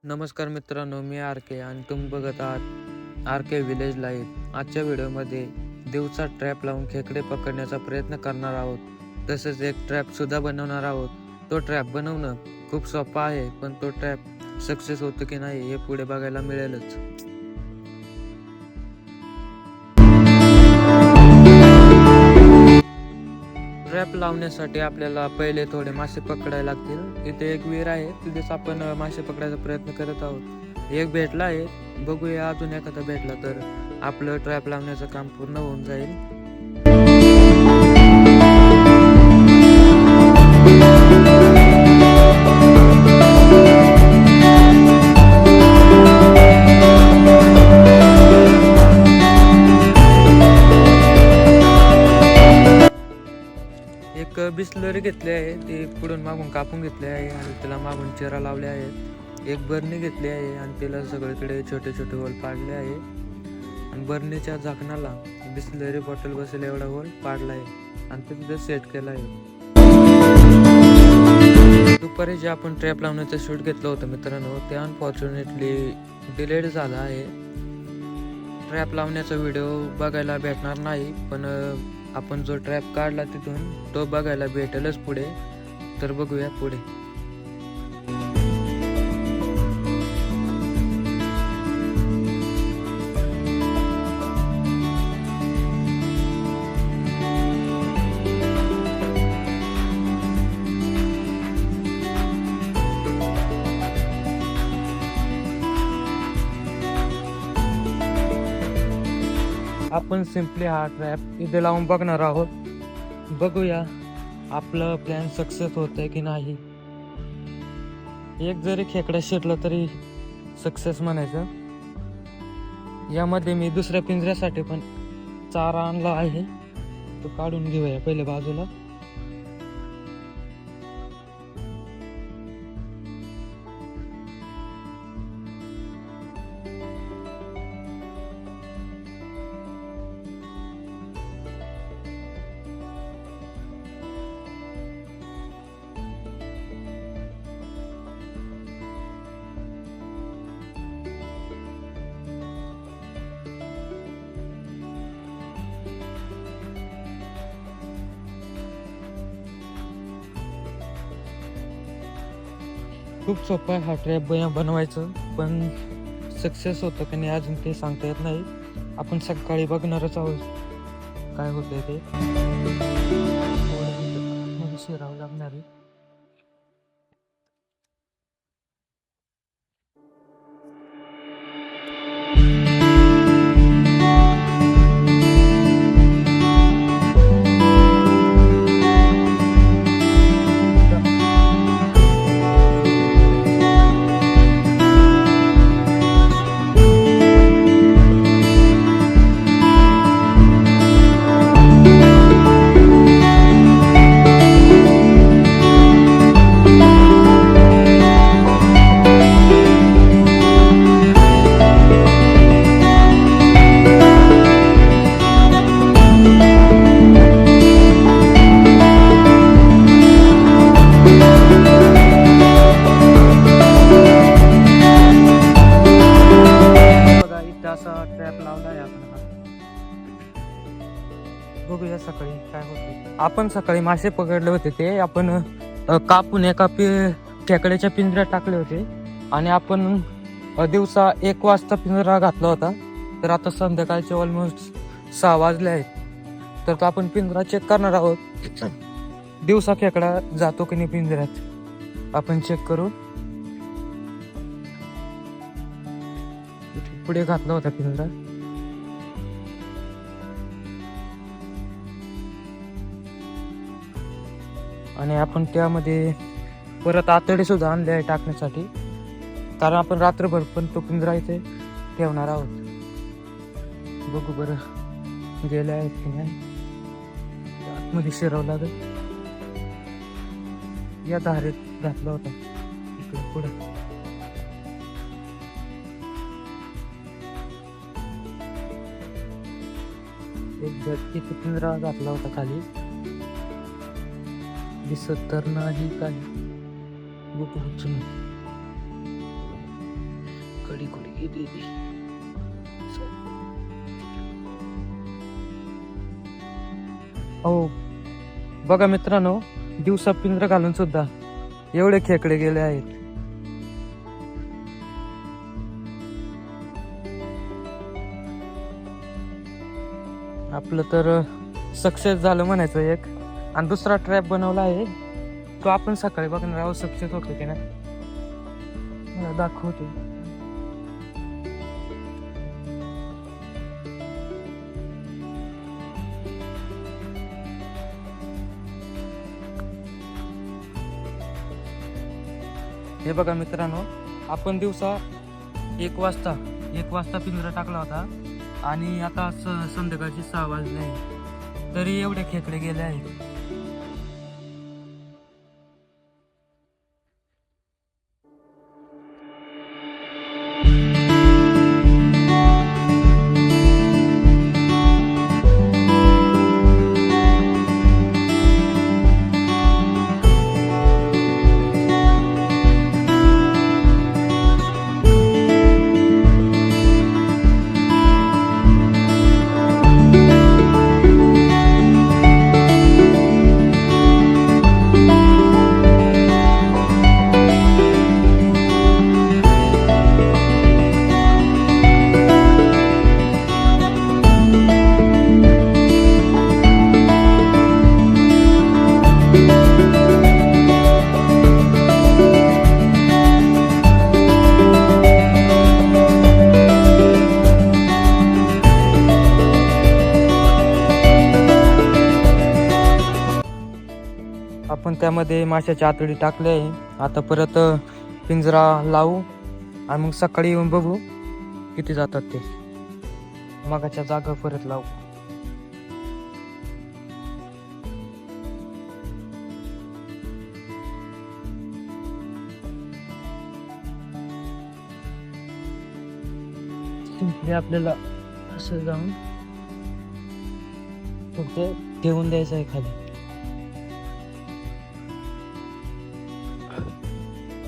नमस्कार मित्रांनो, मी आर के आणि तुम्ही बघत आहात आर के विलेज लाईफ. आजच्या व्हिडिओमध्ये दिवसा ट्रॅप लावून खेकडे पकडण्याचा प्रयत्न करणार आहोत. तसेच एक ट्रॅप सुद्धा बनवणार आहोत. तो ट्रॅप बनवणं खूप सोपा आहे, पण तो ट्रॅप सक्सेस होतो की नाही हे पुढे बघायला मिळेलच. ट्रॅप लावण्यासाठी आपल्याला पहिले थोडे मासे पकडायला लागतील. इथे एक विहीर आहे, तिथेच आपण मासे पकडायचा प्रयत्न करत आहोत. एक भेटला आहे, बघूया अजून एखादा भेटला तर आपलं ट्रॅप लावण्याचं काम पूर्ण होऊन जाईल. एक बिस्लरी घेतली आहे, ती पुढून मागून कापून घेतली आहे आणि त्याला मागून चिरा लावले आहेत. एक बरणी घेतली आहे आणि त्याला सगळीकडे छोटे छोटे होल पाडले आहे आणि बरणीच्या झाकणाला बिस्लरी बॉटल बसेल एवढा होल पाडला आहे आणि ते तिथे सेट केला आहे. दुपारी जे आपण ट्रॅप लावण्याचं शूट घेतलं होतं मित्रांनो, ते अनफॉर्च्युनेटली डिलेड झाला आहे. ट्रॅप लावण्याचा व्हिडिओ बघायला भेटणार नाही, पण आपण जो ट्रॅप काढला तिथून तो बघायला भेटेलच पुढे. तर बघूया पुढे. आपण सिम्पली हा ट्रॅप इथे लावून बघणार आहोत. बघूया आपलं प्लॅन सक्सेस होतंय की नाही. एक जरी खेकडा शिरलं तरी सक्सेस म्हणायचं. यामध्ये मी दुसऱ्या पिंजऱ्यासाठी पण चारा आणला आहे, तो काढून घेऊया पहिले बाजूला. खूप सोपं आहे हा ट्रॅप बनवायचं, पण सक्सेस होतं की नाही अजून ते सांगता येत नाही. आपण सकाळी बघणारच आहोत काय होतंय ते. शिरावं लागणार आहे. ट्रॅप लावला आहे आपण हा. बघूया सकाळी काय होते. आपण सकाळी मासे पकडले होते, ते आपण कापून एका खेकड्याच्या पिंजऱ्यात टाकले होते आणि आपण दिवसा 1 वाजता पिंजरा घातला होता. तर आता संध्याकाळचे ऑलमोस्ट 6 वाजले आहेत. तर तो आपण पिंजरा चेक करणार आहोत. दिवसा खेकडा जातो की नाही पिंजऱ्यात आपण चेक करू. पुढे घातला होता पिंजरा आणि आपण त्यामध्ये परत आतडे सुद्धा आणले आहे टाकण्यासाठी, कारण आपण रात्रभर पण तो पिंजरा इथे ठेवणार आहोत. बघू बरं गेले आहेत की नाही. आतमध्ये शिरावं लागेल. या धारेत घातला होता इकडे पुढे. एक झटकी पिंजरा घातला होता खाली, दिसत तर नाही काही. बघू हो बघा मित्रांनो, दिवसा पिंजरा घालून सुद्धा एवढे खेकडे गेले आहेत. आपलं तर सक्सेस झालं म्हणायचं एक. आणि दुसरा ट्रॅप बनवला आहे, तो आपण सकाळी बघणार आहोत सक्सेस होतो की नाही. मला दाखवते. हे बघा मित्रांनो, आपण दिवसा 1 वाजता पिंजरा टाकला होता आणि आता संध्याकाळची 6 वाजले आहे, तरी एवढे खेकडे गेले आहेत. आपण त्यामध्ये माशाची आतडी टाकली आहे. आता परत पिंजरा लावू आणि मग सकाळी येऊन बघू किती जातात ते. मगाच्या जागा परत लावू. आपल्याला असं जाऊन फक्त ठेवून द्यायचं आहे खाली.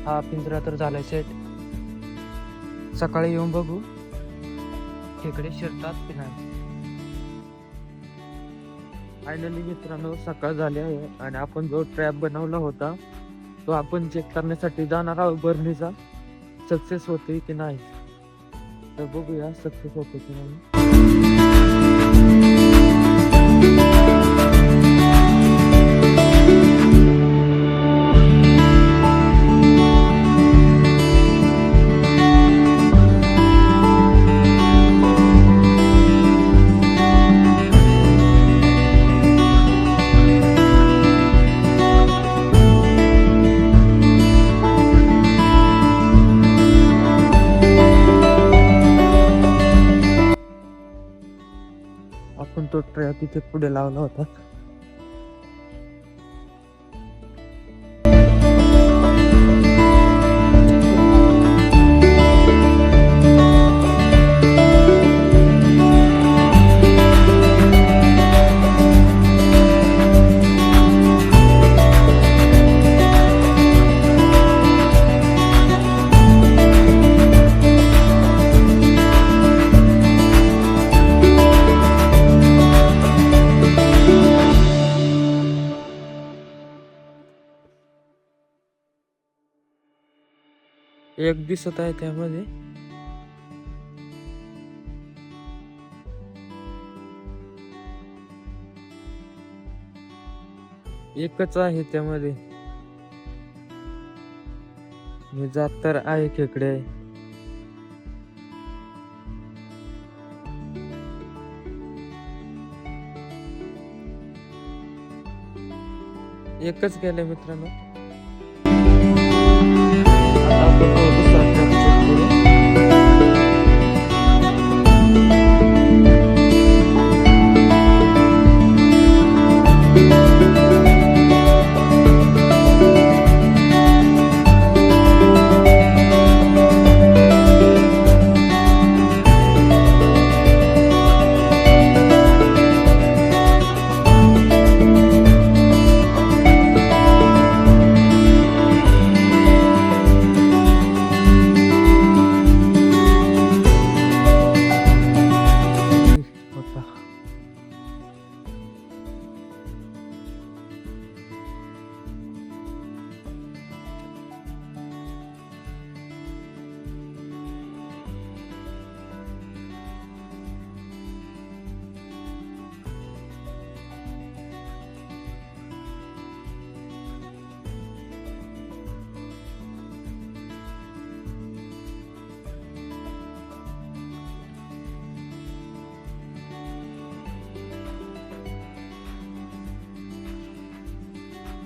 हा पिंजरा तर झालाय सेट. सकाळी येऊन बघू खेकडे शिरतात की नाही. फायनली मित्रांनो सकाळ झाली आहे आणि आपण जो ट्रॅप बनवला होता तो आपण चेक करण्यासाठी जाणार आहोत बर्नीचा. सक्सेस होते की नाही तर बघूया सक्सेस होते की नाही. आपण तो ट्रॅप इथे पुढे लावला होता. एक दिसत आहे त्यामध्ये. एकच आहे त्यामध्ये. मी जात तर आहे खेकडे. एकच गेले मित्रांनो.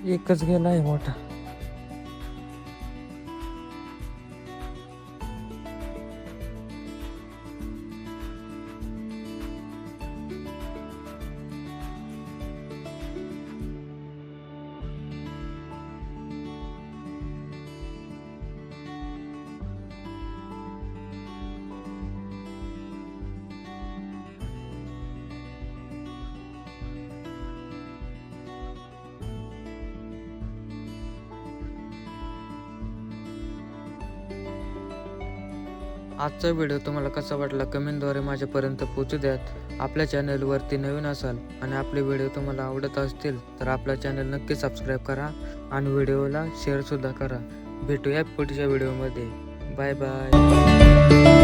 एकच गेलाय मोठा. आजचा व्हिडिओ तुम्हाला कसा वाटला कमेंटद्वारे माझ्यापर्यंत पोहोचू द्यात. आपल्या चॅनलवरती नवीन असाल आणि आपले व्हिडिओ तुम्हाला आवडत असतील तर आपला चॅनल नक्की सबस्क्राईब करा आणि व्हिडिओला शेअरसुद्धा करा. भेटूया पुढच्या व्हिडिओमध्ये. Bye bye.